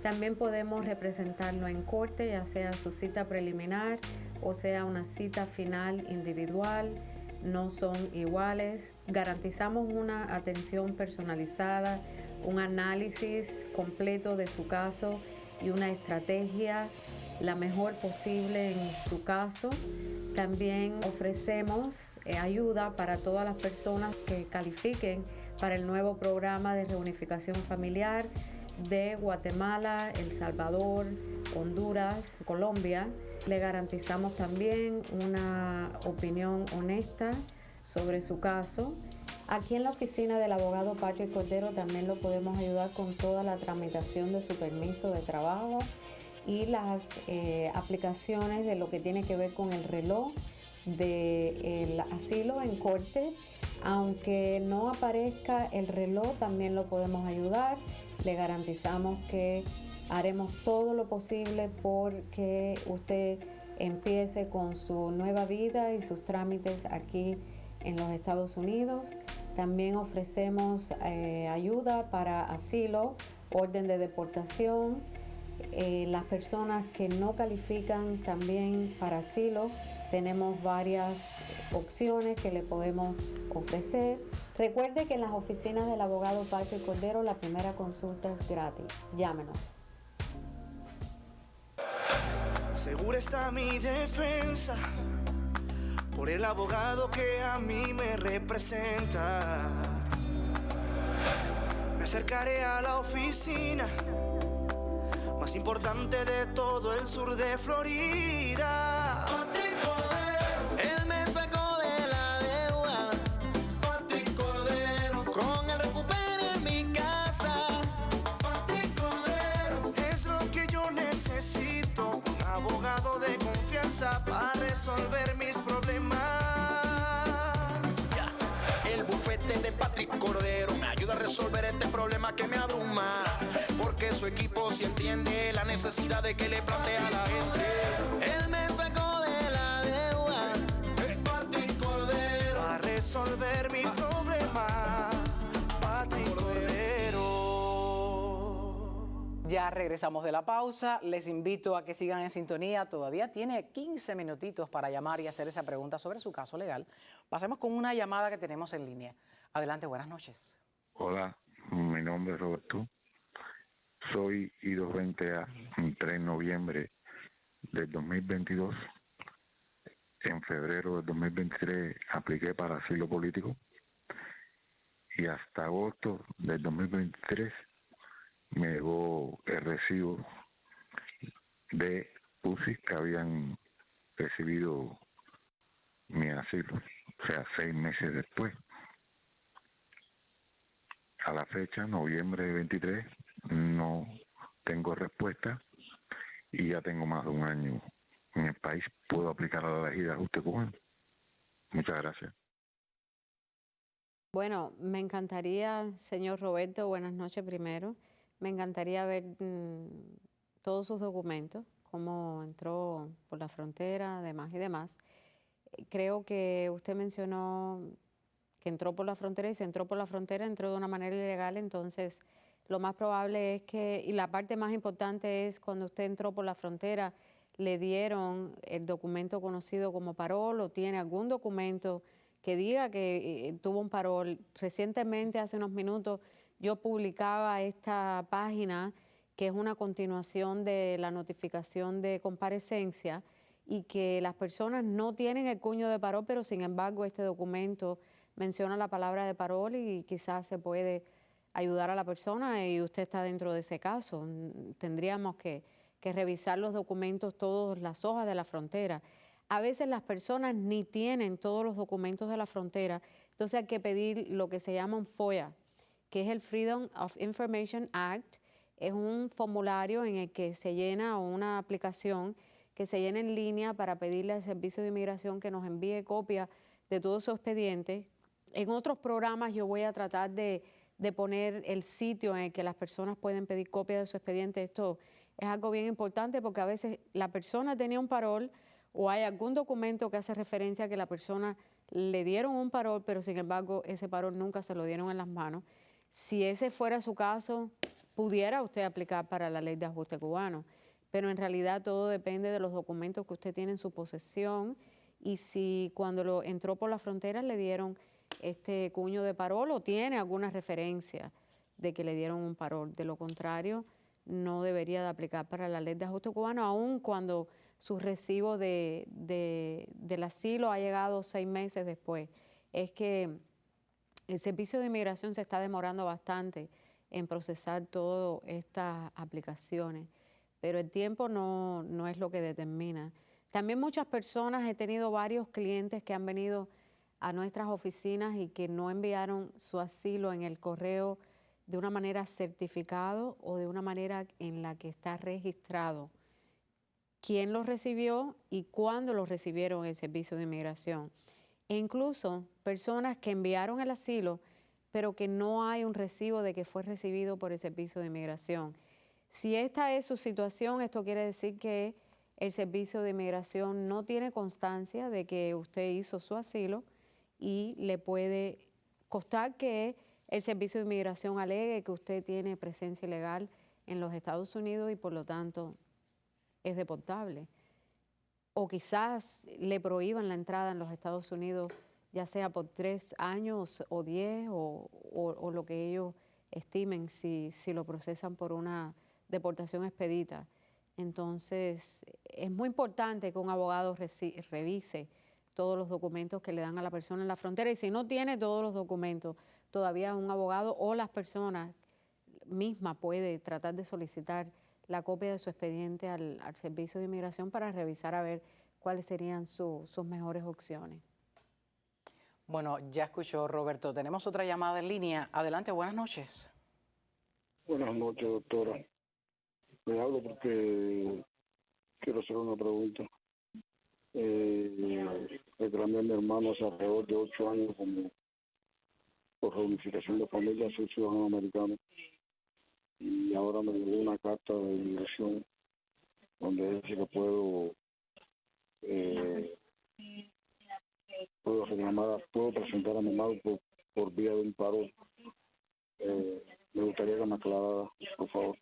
También podemos representarlo en corte, ya sea su cita preliminar o sea una cita final individual. No son iguales. Garantizamos una atención personalizada, un análisis completo de su caso y una estrategia la mejor posible en su caso. También ofrecemos ayuda para todas las personas que califiquen para el nuevo programa de reunificación familiar de Guatemala, El Salvador, Honduras, Colombia. Le garantizamos también una opinión honesta sobre su caso. Aquí en la oficina del abogado Patrick Cordero también lo podemos ayudar con toda la tramitación de su permiso de trabajo y las aplicaciones de lo que tiene que ver con el reloj del asilo en corte. Aunque no aparezca el reloj, también lo podemos ayudar. Le garantizamos que haremos todo lo posible porque usted empiece con su nueva vida y sus trámites aquí en los Estados Unidos. También ofrecemos ayuda para asilo, orden de deportación. Las personas que no califican también para asilo, tenemos varias opciones que le podemos ofrecer. Recuerde que en las oficinas del abogado Patrick Cordero la primera consulta es gratis. Llámenos. Segura está mi defensa por el abogado que a mí me representa. Me acercaré a la oficina más importante de todo el sur de Florida. Patrick Cordero, él me sacó de la deuda. Patrick Cordero, con él recuperé mi casa. Patrick Cordero, es lo que yo necesito, un abogado de confianza para resolver mis problemas. El bufete de Patrick Cordero me ayuda a resolver este problema que me abruma, porque su equipo sí entiende la necesidad de que le plantea a la gente. Él me sacó de la deuda, Patrick Cordero, a resolver mi problema, Patrick Cordero. Ya regresamos de la pausa. Les invito a que sigan en sintonía. Todavía tiene 15 minutitos para llamar y hacer esa pregunta sobre su caso legal. Pasemos con una llamada que tenemos en línea. Adelante, buenas noches. Hola, mi nombre es Roberto. Soy I-220A. Entré en noviembre del 2022. En febrero del 2023 apliqué para asilo político. Y hasta agosto del 2023 me llegó el recibo de UCI que habían recibido mi asilo, o sea, 6 meses después. A la fecha, noviembre de 23, no tengo respuesta y ya tengo más de un año en el país. ¿Puedo aplicar a la ley de ajuste cubano? Muchas gracias. Bueno, me encantaría, señor Roberto, buenas noches primero. Me encantaría ver todos sus documentos, cómo entró por la frontera, demás y demás. Creo que usted mencionó que entró por la frontera y se entró por la frontera, entró de una manera ilegal, entonces lo más probable es que, y la parte más importante es cuando usted entró por la frontera, le dieron el documento conocido como parol o tiene algún documento que diga que tuvo un parol. Recientemente, hace unos minutos, yo publicaba esta página que es una continuación de la notificación de comparecencia y que las personas no tienen el cuño de parol, pero sin embargo este documento menciona la palabra de parol y quizás se puede ayudar a la persona y usted está dentro de ese caso. Tendríamos que revisar los documentos, todas las hojas de la frontera. A veces las personas ni tienen todos los documentos de la frontera, entonces hay que pedir lo que se llama un FOIA, que es el Freedom of Information Act. Es un formulario en el que se llena, o una aplicación que se llena en línea para pedirle al Servicio de Inmigración que nos envíe copia de todo su expediente. En otros programas yo voy a tratar de poner el sitio en el que las personas pueden pedir copia de su expediente. Esto es algo bien importante porque a veces la persona tenía un parol o hay algún documento que hace referencia a que la persona le dieron un parol, pero sin embargo ese parol nunca se lo dieron en las manos. Si ese fuera su caso, pudiera usted aplicar para la ley de ajuste cubano, pero en realidad todo depende de los documentos que usted tiene en su posesión y si cuando entró por la frontera le dieron este cuño de parol o tiene alguna referencia de que le dieron un parol. De lo contrario, no debería de aplicar para la ley de ajuste cubano, aun cuando su recibo del asilo ha llegado 6 meses después. Es que el Servicio de Inmigración se está demorando bastante en procesar todas estas aplicaciones, pero el tiempo no es lo que determina. También muchas personas, he tenido varios clientes que han venido a nuestras oficinas y que no enviaron su asilo en el correo de una manera certificado o de una manera en la que está registrado. ¿Quién lo recibió y cuándo lo recibieron en el Servicio de Inmigración? E incluso personas que enviaron el asilo, pero que no hay un recibo de que fue recibido por el Servicio de Inmigración. Si esta es su situación, esto quiere decir que el Servicio de Inmigración no tiene constancia de que usted hizo su asilo y le puede costar que el Servicio de Inmigración alegue que usted tiene presencia ilegal en los Estados Unidos y por lo tanto es deportable. O quizás le prohíban la entrada en los Estados Unidos, ya sea por 3 años o 10 o lo que ellos estimen si lo procesan por una deportación expedita. Entonces, es muy importante que un abogado revise todos los documentos que le dan a la persona en la frontera y si no tiene todos los documentos, todavía un abogado o las personas misma puede tratar de solicitar la copia de su expediente al Servicio de Inmigración para revisar a ver cuáles serían sus mejores opciones. Bueno, ya escuchó Roberto. Tenemos otra llamada en línea. Adelante, buenas noches. Buenas noches, doctora. Me hablo porque quiero hacer una pregunta. Reclamé a mi hermano hace alrededor de 8 años como por reunificación de familia, soy ciudadano americano. Y ahora me llegó una carta de inmigración donde dice que puedo reclamar, puedo presentar a mi hermano por vía de un paro. Me gustaría que me aclarara, por favor.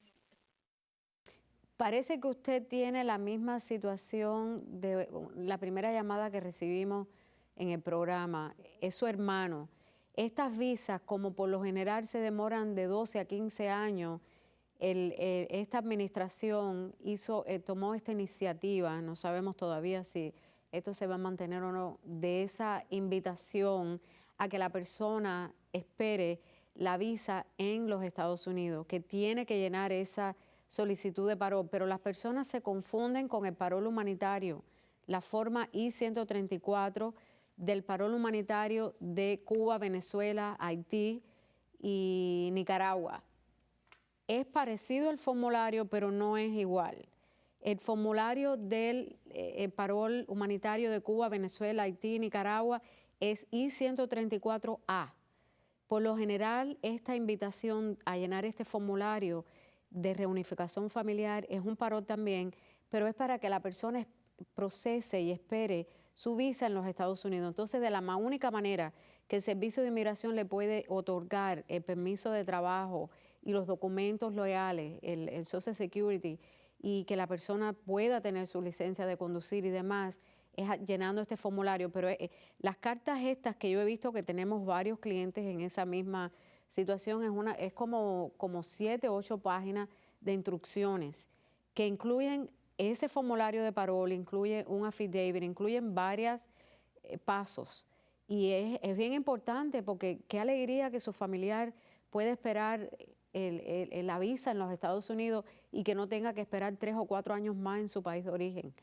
Parece que usted tiene la misma situación de la primera llamada que recibimos en el programa. Es su hermano. Estas visas, como por lo general se demoran de 12 a 15 años, esta administración tomó esta iniciativa, no sabemos todavía si esto se va a mantener o no, de esa invitación a que la persona espere la visa en los Estados Unidos, que tiene que llenar esa solicitud de parol, pero las personas se confunden con el parol humanitario, la forma I-134 del parol humanitario de Cuba, Venezuela, Haití y Nicaragua. Es parecido al formulario, pero no es igual. El formulario del parol humanitario de Cuba, Venezuela, Haití y Nicaragua es I-134A. Por lo general, esta invitación a llenar este formulario de reunificación familiar es un parol también, pero es para que la persona procese y espere su visa en los Estados Unidos. Entonces, de la única manera que el Servicio de Inmigración le puede otorgar el permiso de trabajo y los documentos legales, el Social Security, y que la persona pueda tener su licencia de conducir y demás, es llenando este formulario. Pero las cartas estas que yo he visto que tenemos varios clientes en esa misma situación, es como 7 o 8 páginas de instrucciones que incluyen ese formulario de parol, incluye un affidavit, incluyen varios pasos. Y es bien importante porque qué alegría que su familiar puede esperar la visa en los Estados Unidos y que no tenga que esperar 3 o 4 años más en su país de origen.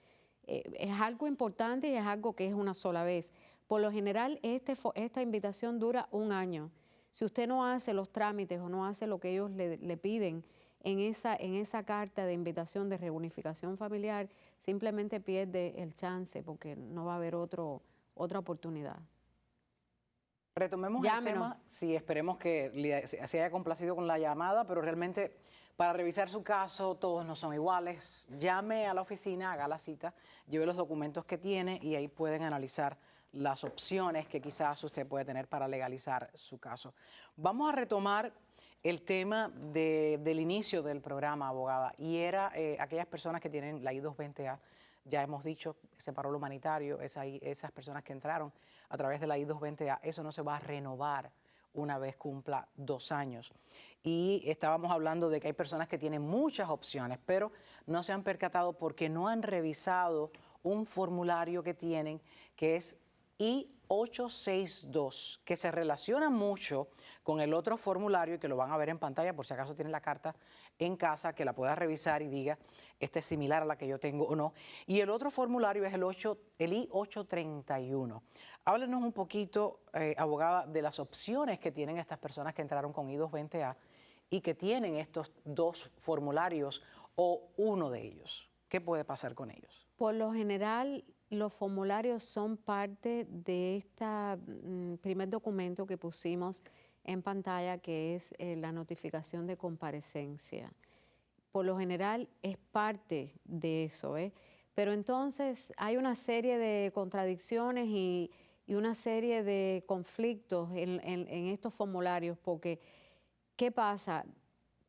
Es algo importante y es algo que es una sola vez. Por lo general, esta invitación dura 1 año. Si usted no hace los trámites o no hace lo que ellos le piden en esa carta de invitación de reunificación familiar, simplemente pierde el chance porque no va a haber otra oportunidad. Retomemos el tema, sí, esperemos que se haya complacido con la llamada, pero realmente para revisar su caso todos no son iguales. Llame a la oficina, haga la cita, lleve los documentos que tiene y ahí pueden analizar las opciones que quizás usted puede tener para legalizar su caso. Vamos a retomar el tema del inicio del programa, abogada, y era aquellas personas que tienen la I-220A. Ya hemos dicho, ese parol humanitario, esas personas que entraron a través de la I-220A, eso no se va a renovar una vez cumpla 2 años. Y estábamos hablando de que hay personas que tienen muchas opciones, pero no se han percatado porque no han revisado un formulario que tienen, que es I-862, que se relaciona mucho con el otro formulario y que lo van a ver en pantalla por si acaso tienen la carta en casa, que la pueda revisar y diga, este es similar a la que yo tengo o no. Y el otro formulario es el I-831. Háblenos un poquito, abogada, de las opciones que tienen estas personas que entraron con I-220A y que tienen estos 2 formularios o uno de ellos. ¿Qué puede pasar con ellos? Por lo general, los formularios son parte de este primer documento que pusimos en pantalla, que es la notificación de comparecencia. Por lo general es parte de eso, pero entonces hay una serie de contradicciones y una serie de conflictos en estos formularios, porque ¿qué pasa?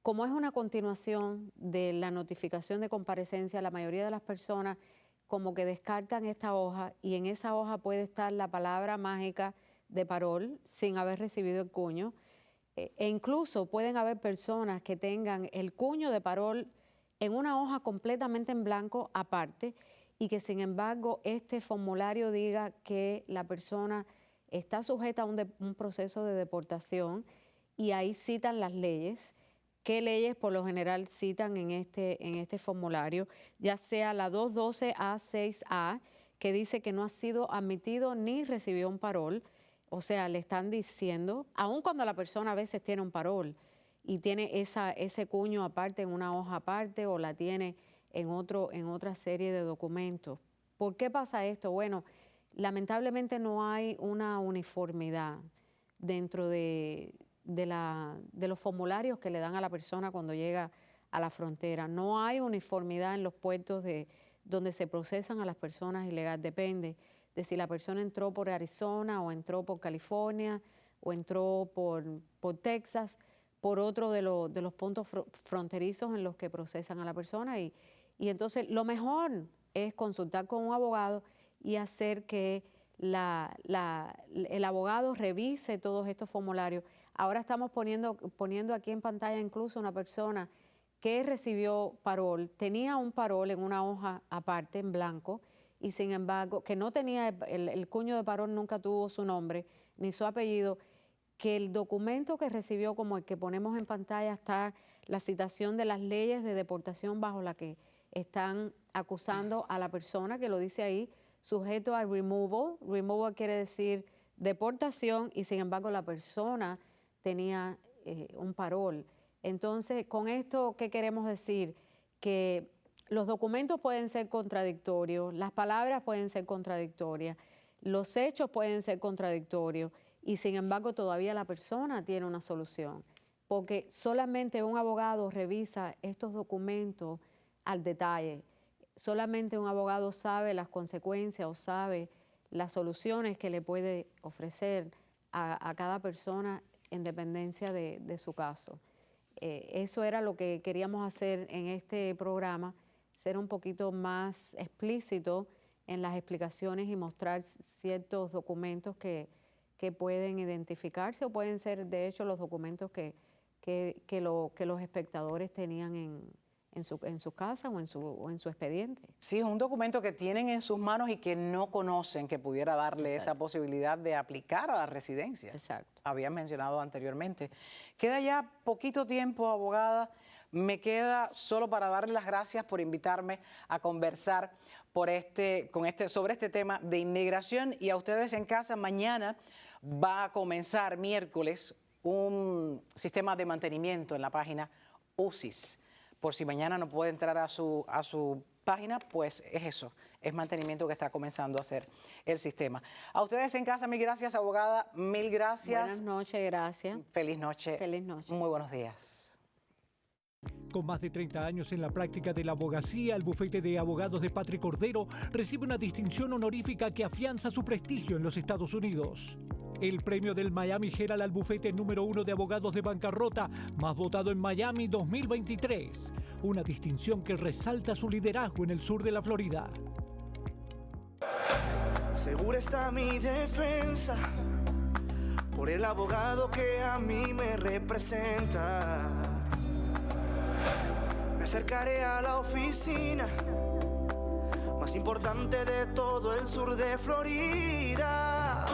Como es una continuación de la notificación de comparecencia, la mayoría de las personas como que descartan esta hoja y en esa hoja puede estar la palabra mágica de parol sin haber recibido el cuño. E incluso pueden haber personas que tengan el cuño de parol en una hoja completamente en blanco aparte y que sin embargo este formulario diga que la persona está sujeta a un proceso de deportación y ahí citan las leyes qué leyes por lo general citan en este formulario, ya sea la 212A6A, que dice que no ha sido admitido ni recibió un parol. O sea, le están diciendo, aun cuando la persona a veces tiene un parol y tiene ese cuño aparte en una hoja aparte o la tiene en otra serie de documentos. ¿Por qué pasa esto? Bueno, lamentablemente no hay una uniformidad dentro de los formularios que le dan a la persona cuando llega a la frontera. No hay uniformidad en los puertos donde se procesan a las personas ilegales. Depende de si la persona entró por Arizona o entró por California o entró por Texas, por otro de los puntos fronterizos en los que procesan a la persona. Y entonces lo mejor es consultar con un abogado y hacer que el abogado revise todos estos formularios. Ahora estamos poniendo aquí en pantalla incluso una persona que recibió parol, tenía un parol en una hoja aparte en blanco y sin embargo que no tenía el cuño de parol, nunca tuvo su nombre ni su apellido, que el documento que recibió, como el que ponemos en pantalla, está la citación de las leyes de deportación bajo la que están acusando a la persona, que lo dice ahí, sujeto a removal. Removal quiere decir deportación y sin embargo la persona tenía un parol. Entonces, con esto, ¿qué queremos decir? Que los documentos pueden ser contradictorios, las palabras pueden ser contradictorias, los hechos pueden ser contradictorios y sin embargo todavía la persona tiene una solución, porque solamente un abogado revisa estos documentos al detalle. Solamente un abogado sabe las consecuencias o sabe las soluciones que le puede ofrecer a cada persona en dependencia de su caso. Eso era lo que queríamos hacer en este programa, ser un poquito más explícito en las explicaciones y mostrar ciertos documentos que pueden identificarse o pueden ser de hecho los documentos que los espectadores tenían en su casa o en su expediente. Sí, es un documento que tienen en sus manos y que no conocen, que pudiera darle esa posibilidad de aplicar a la residencia. Exacto. Habían mencionado anteriormente. Queda ya poquito tiempo, abogada. Me queda solo para darle las gracias por invitarme a conversar sobre este tema de inmigración. Y a ustedes en casa, mañana va a comenzar, miércoles, un sistema de mantenimiento en la página USIS. Por si mañana no puede entrar a su página, pues es eso, es mantenimiento que está comenzando a hacer el sistema. A ustedes en casa, mil gracias, abogada, mil gracias. Buenas noches, gracias. Feliz noche. Feliz noche. Muy buenos días. Con más de 30 años en la práctica de la abogacía, el bufete de abogados de Patrick Cordero recibe una distinción honorífica que afianza su prestigio en los Estados Unidos. El premio del Miami Herald al bufete número 1 de abogados de bancarrota más votado en Miami 2023. Una distinción que resalta su liderazgo en el sur de la Florida. Segura está mi defensa por el abogado que a mí me representa. Me acercaré a la oficina más importante de todo el sur de Florida.